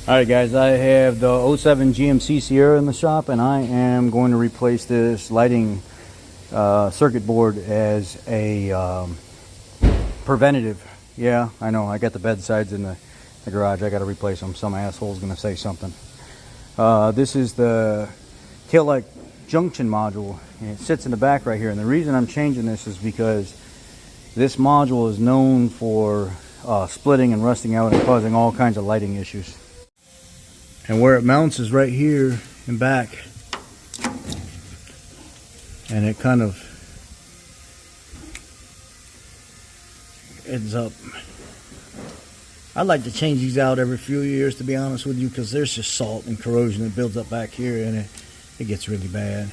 Alright guys, I have the '07 GMC Sierra in the shop, and I am going to replace this lighting circuit board as a preventative. Yeah, I know, I got the bedsides in the garage. I got to replace them. Some asshole's going to say something. This is the taillight junction module, and it sits in the back right here. And the reason I'm changing this is because this module is known for splitting and rusting out and causing all kinds of lighting issues. And where it mounts is right here in back, and it kind of ends up. I like to change these out every few years, to be honest with you, because there's just salt and corrosion that builds up back here, and it gets really bad.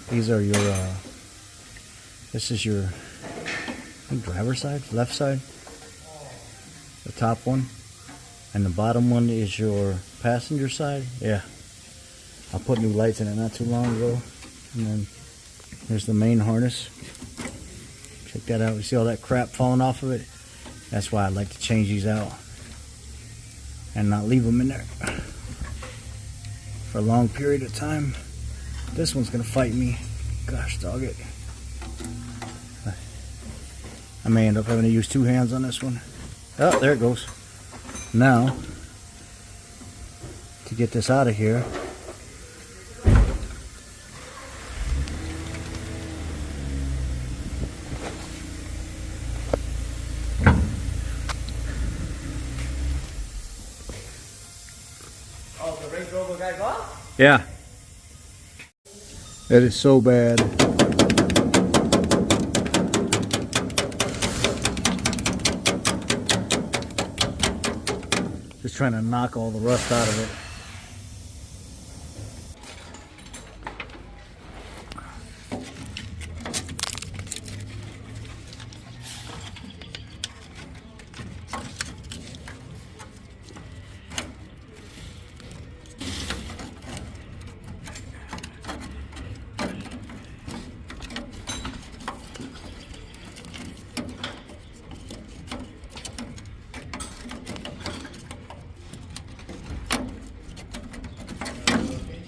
These are your this is your driver's side, left side, the top one, and the bottom one is your passenger side. Yeah, I put new lights in it not too long ago. And then there's the main harness. Check that out. You see all that crap falling off of it? That's why I like to change these out and not leave them in there for a long period of time. This one's gonna fight me. Gosh dog it. I may end up having to use two hands on this one. Oh, there it goes. Now, to get this out of here, oh, the Range Rover guy's off? yeah, it is so bad. Just trying to knock all the rust out of it.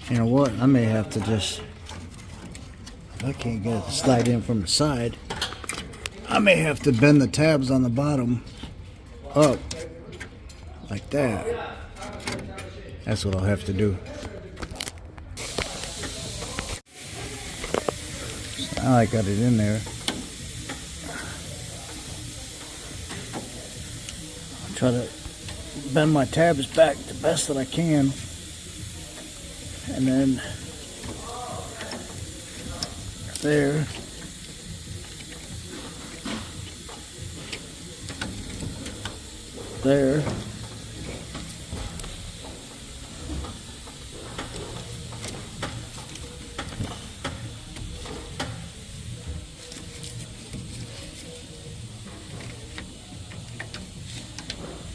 You know what? I may have to just, if I can't get it to slide in from the side, I may have to bend the tabs on the bottom up like that. That's what I'll have to do. So now I got it in there. I'll try to bend my tabs back the best that I can. And then there, there,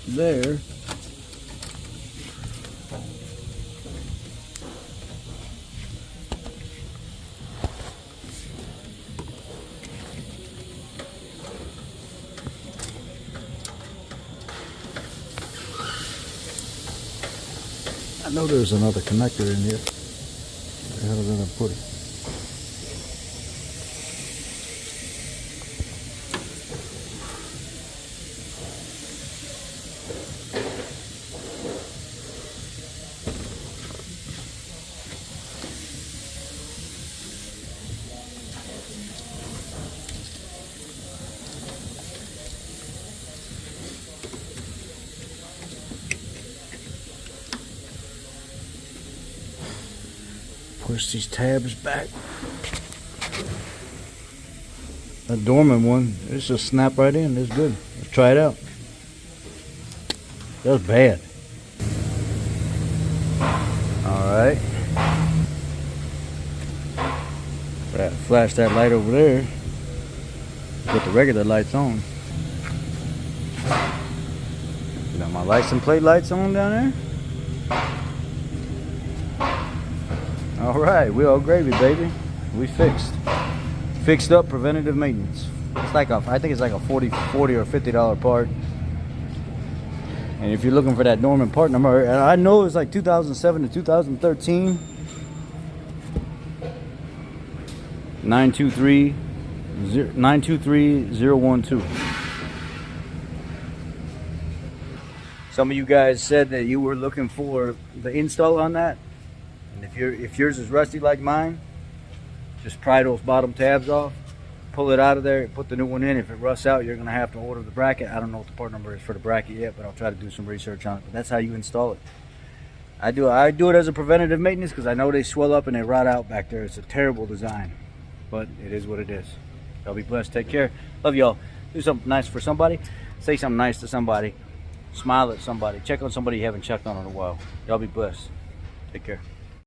there. I know there's another connector in here. Where the hell did I put it? Push these tabs back. That Dorman one, it's just snap right in. It's good. Let's try it out. That was bad. Alright. Flash that light over there. Put the regular lights on. Got my license plate lights on down there. Alright, we all gravy, baby. We fixed up preventative maintenance. It's like I think it's like a $40 or $50 part. And if you're looking for that Dorman part number, and I know it's like 2007 to 2013. 923012. Some of you guys said that you were looking for the install on that, and if yours is rusty like mine, just pry those bottom tabs off, pull it out of there, put the new one in. If it rusts out, you're gonna have to order the bracket. I don't know what the part number is for the bracket yet, but I'll try to do some research on it. But that's how you install it. I do it as a preventative maintenance because I know they swell up and they rot out back there. It's a terrible design, but it is what it is. Y'all be blessed. Take care. Love y'all. Do something nice for somebody. Say something nice to somebody. Smile at somebody. Check on somebody you haven't checked on in a while. Y'all be blessed. Take care.